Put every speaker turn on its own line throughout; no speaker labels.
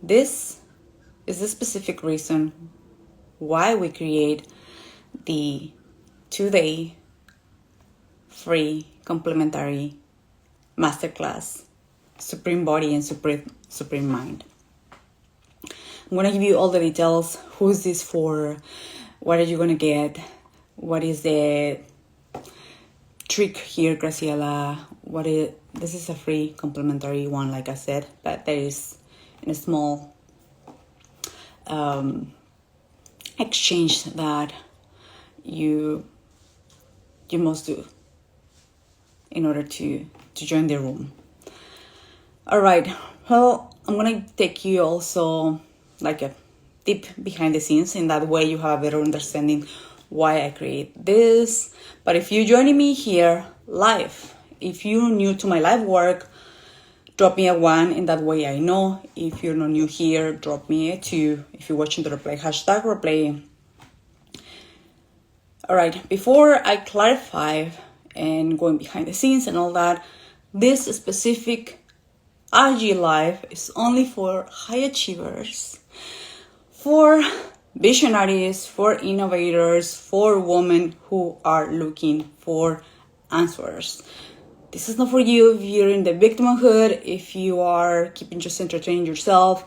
This is the specific reason why we create the 2-day free complimentary masterclass, Supreme Body and Supreme Mind. I'm going to give you all the details. Who is this for? What are you going to get? What is the trick here, Graciela? This is a free complimentary one, like I said, but there is a small exchange that you must do in order to join the room. All right. Well, I'm going to take you also like a deep behind the scenes. In that way, you have a better understanding why I create this. But if you're joining me here live, if you're new to my live work, drop me a 1. In that way, I know. If you're not new here, drop me a 2. If you're watching the replay, #replay. All right. Before I clarify and going behind the scenes and all that, this specific IG live is only for high achievers, for visionaries, for innovators, for women who are looking for answers. This is not for you if you're in the victimhood, if you are keeping just entertaining yourself.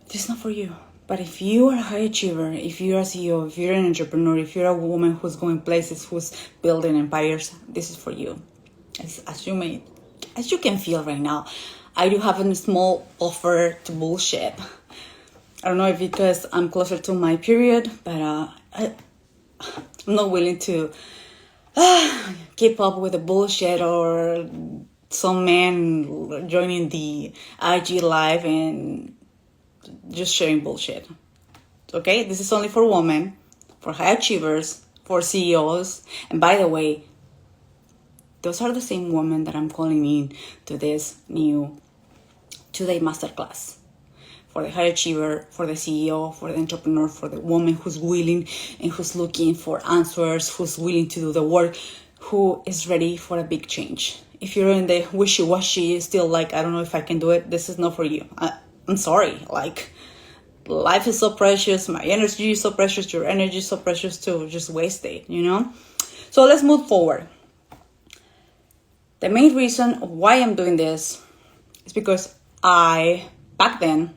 This is not for you. But if you are a high achiever, if you're a CEO, if you're an entrepreneur, if you're a woman who's going places, who's building empires, this is for you. As you can feel right now, I do have a small offer to bullshit. I don't know if because I'm closer to my period, but I'm not willing to keep up with the bullshit or some man joining the IG live and just sharing bullshit. Okay, this is only for women, for high achievers, for CEOs. And by the way, those are the same women that I'm calling in to this new 2-day masterclass. For the high achiever, for the CEO, for the entrepreneur, for the woman who's willing and who's looking for answers, who's willing to do the work, who is ready for a big change. If you're in the wishy-washy, still like, I don't know if I can do it, this is not for you. I'm sorry. Like, life is so precious. My energy is so precious. Your energy is so precious to just waste it, you know? So let's move forward. The main reason why I'm doing this is because back then,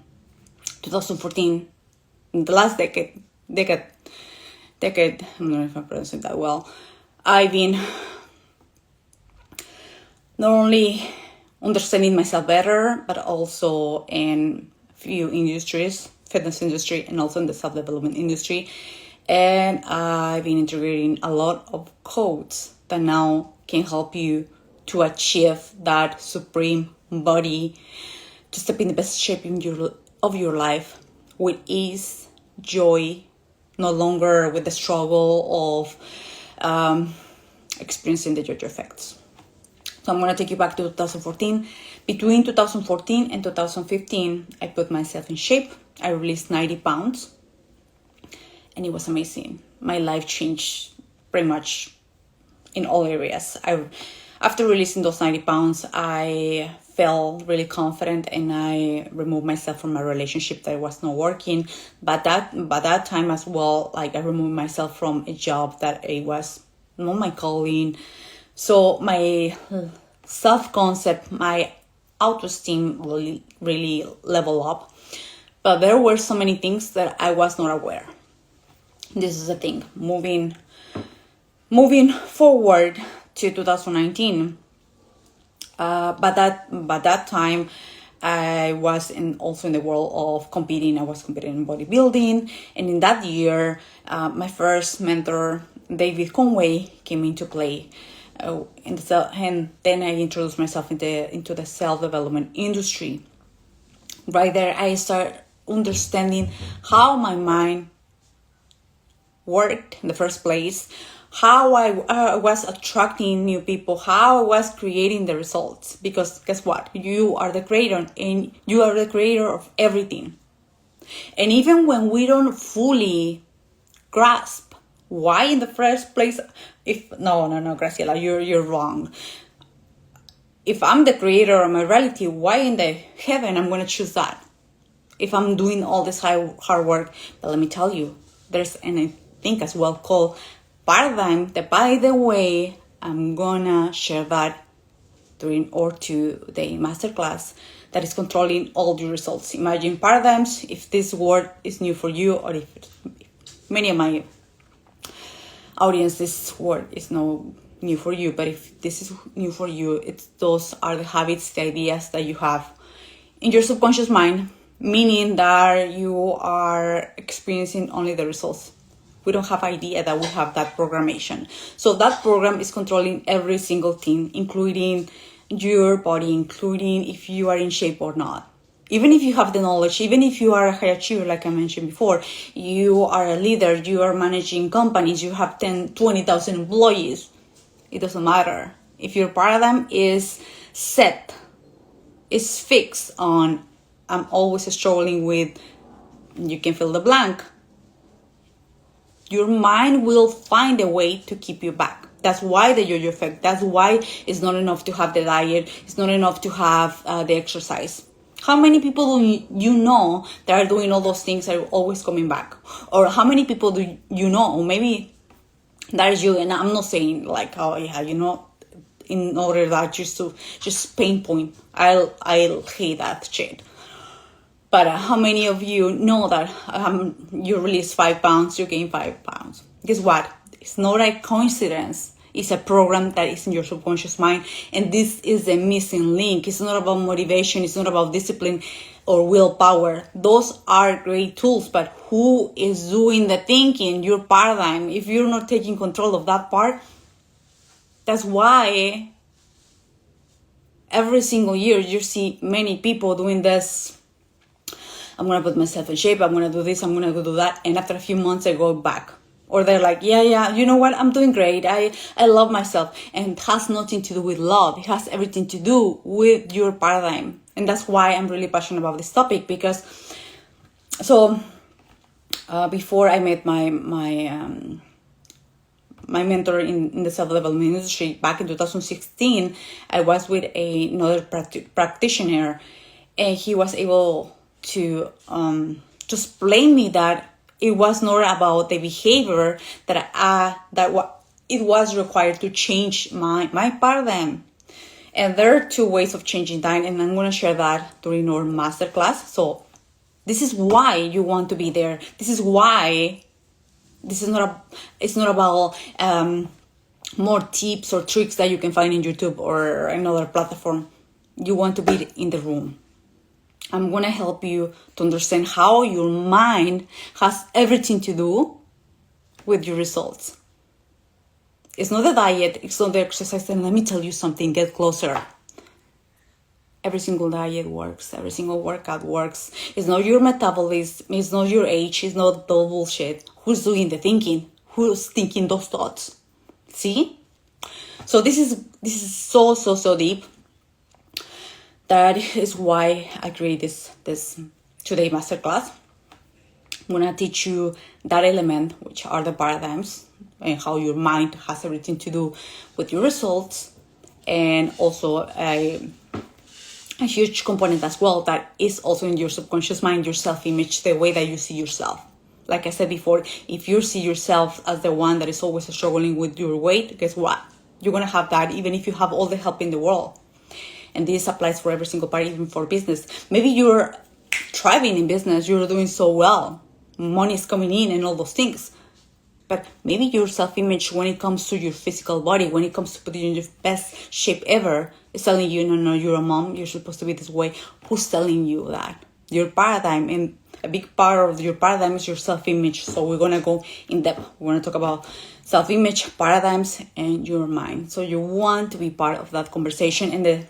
2014, in the last decade, I don't know if I'm pronouncing that well, I've been not only understanding myself better, but also in few industries, fitness industry, and also in the self-development industry. And I've been integrating a lot of codes that now can help you to achieve that supreme body, to step in the best shape of your life with ease, joy, no longer with the struggle of experiencing the jojo effects. So I'm going to take you back to 2014. Between 2014 and 2015, I put myself in shape. I released 90 pounds. And it was amazing. My life changed pretty much in all areas. After releasing those 90 pounds, I felt really confident and I removed myself from a relationship that was not working. But that time as well, like I removed myself from a job that it was not my calling. So my self-concept, my auto-esteem really leveled up. But there were so many things that I was not aware. This is the thing. Moving forward to 2019. But that time, I was also in the world of competing. I was competing in bodybuilding, and in that year, my first mentor, David Conway, came into play. And then I introduced myself into the self-development industry. Right there, I started understanding how my mind worked in the first place, how I was attracting new people, how I was creating the results. Because guess what? You are the creator, and you are the creator of everything. And even when we don't fully grasp why in the first place, no, Graciela, you're wrong. If I'm the creator of my reality, why in the heaven I'm going to choose that? if I'm doing all this hard work. But let me tell you, there's an thing as well called paradigm, that by the way, I'm gonna share that during our 2-day masterclass, that is controlling all your results. Imagine paradigms, if this word is new for you, or if many of my audience, this word is no new for you, but if this is new for you, those are the habits, the ideas that you have in your subconscious mind, meaning that you are experiencing only the results. We don't have idea that we have that programmation. So that program is controlling every single thing, including your body, including if you are in shape or not. Even if you have the knowledge, even if you are a high achiever, like I mentioned before, you are a leader, you are managing companies, you have 20,000 employees, it doesn't matter. If your paradigm is set, is fixed on, I'm always struggling with, you can fill the blank, your mind will find a way to keep you back. That's why the yo-yo effect. That's why it's not enough to have the diet. It's not enough to have the exercise. How many people do you know that are doing all those things are always coming back? Or how many people do you know? Or maybe that is you, and I'm not saying like, oh yeah, in order that just pinpoint. I'll hate that shit. But how many of you know that you release 5 pounds, you gain 5 pounds? Guess what? It's not a coincidence. It's a program that is in your subconscious mind. And this is the missing link. It's not about motivation. It's not about discipline or willpower. Those are great tools. But who is doing the thinking? Your paradigm. If you're not taking control of that part, that's why every single year you see many people doing this. I'm going to put myself in shape. I'm going to do this. I'm going to do that. And after a few months, I go back. Or they're like, yeah, you know what? I'm doing great. I love myself. And it has nothing to do with love. It has everything to do with your paradigm. And that's why I'm really passionate about this topic. Because, before I met my mentor in the self-development industry back in 2016, I was with another practitioner. And he was able to explain me that it was not about the behavior it was required to change my paradigm. And there are 2 ways of changing that, and I'm going to share that during our masterclass. So this is why you want to be there. This is why it's not about more tips or tricks that you can find in YouTube or another platform. You want to be in the room. I'm going to help you to understand how your mind has everything to do with your results. It's not the diet, it's not the exercise. And let me tell you something, get closer. Every single diet works, every single workout works. It's not your metabolism, it's not your age, it's not the bullshit. Who's doing the thinking? Who's thinking those thoughts? See? So this is so deep. That is why I create this today masterclass. I'm going to teach you that element, which are the paradigms, and how your mind has everything to do with your results. And also a huge component as well that is also in your subconscious mind, your self-image, the way that you see yourself. Like I said before, if you see yourself as the one that is always struggling with your weight, guess what? You're going to have that even if you have all the help in the world. And this applies for every single part, even for business. Maybe you're thriving in business, you're doing so well, money is coming in and all those things. But maybe your self-image, when it comes to your physical body, when it comes to putting you in your best shape ever, is telling you, no, you're a mom, you're supposed to be this way. Who's telling you that? Your paradigm. And a big part of your paradigm is your self-image. So we're going to go in depth. We're going to talk about self-image, paradigms, and your mind. So you want to be part of that conversation. And the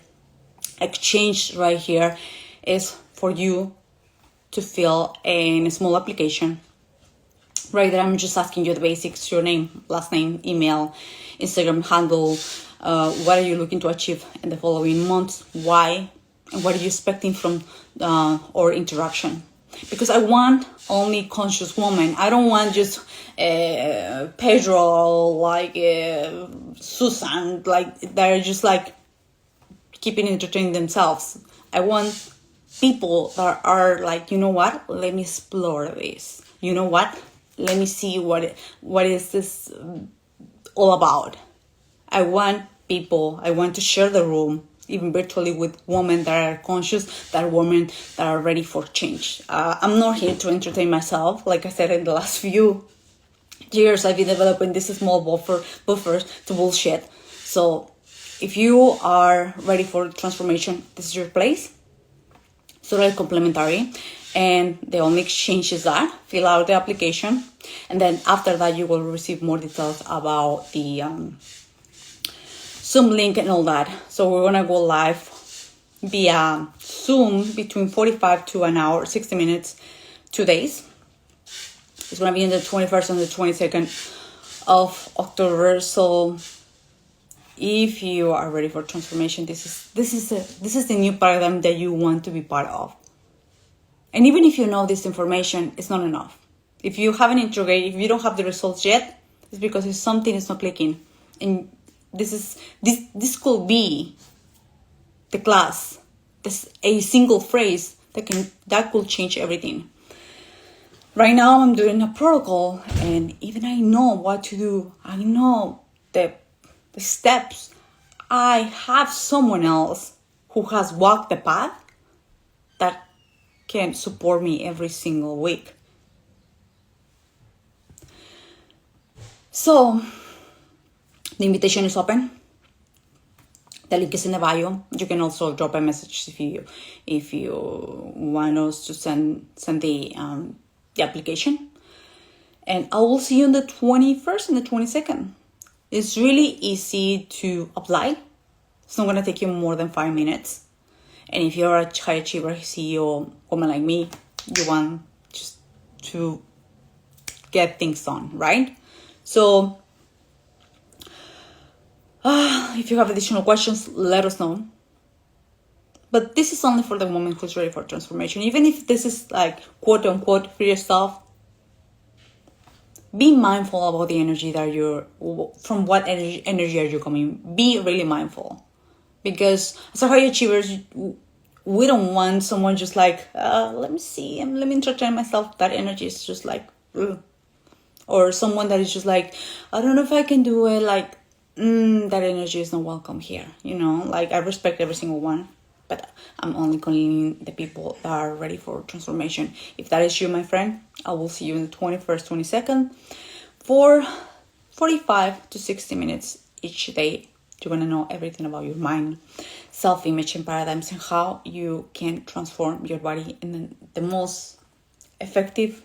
exchange right here is for you to fill in a small application. Right there, I'm just asking you the basics: your name, last name, email, Instagram handle, what are you looking to achieve in the following months, why, and what are you expecting from our interaction. Because I want only conscious women. I don't want just Pedro, like Susan, like they're just like keeping entertaining themselves. I want people that are like, you know what, let me explore this. You know what, let me see what is this all about. I want to share the room, even virtually, with women that are conscious, that are women that are ready for change. I'm not here to entertain myself. Like I said, in the last few years, I've been developing this small buffers to bullshit. So if you are ready for transformation, this is your place. It's totally complementary. And the only exchange is that fill out the application. And then after that, you will receive more details about the Zoom link and all that. So we're going to go live via Zoom between 45 to an hour, 60 minutes, 2 days. It's going to be on the 21st and the 22nd of October. So if you are ready for transformation, this is the new paradigm that you want to be part of. And even if you know this information, it's not enough. If you haven't integrated, if you don't have the results yet, it's because something is not clicking. And this could be the class. This a single phrase that could change everything. Right now I'm doing a protocol, and even I know what to do. I know the steps. I have someone else who has walked the path that can support me every single week. So the invitation is open. The link is in the bio. You can also drop a message if you want us to send the application. And I will see you on the 21st and the 22nd. It's really easy to apply. It's not going to take you more than 5 minutes. And if you're a high achiever CEO, woman like me, you want just to get things done, right? So if you have additional questions, let us know. But this is only for the woman who's ready for transformation. Even if this is like quote unquote free stuff, be mindful about the energy that from what energy are you coming. Be really mindful. Because as a high achievers, we don't want someone just like, let me see, and let me entertain myself. That energy is just like, ugh. Or someone that is just like, I don't know if I can do it. Like, that energy is not welcome here. You know, like I respect every single one, but I'm only calling the people that are ready for transformation. If that is you, my friend, I will see you in the 21st, 22nd for 45 to 60 minutes each day. You're going to know everything about your mind, self-image, and paradigms, and how you can transform your body in the most effective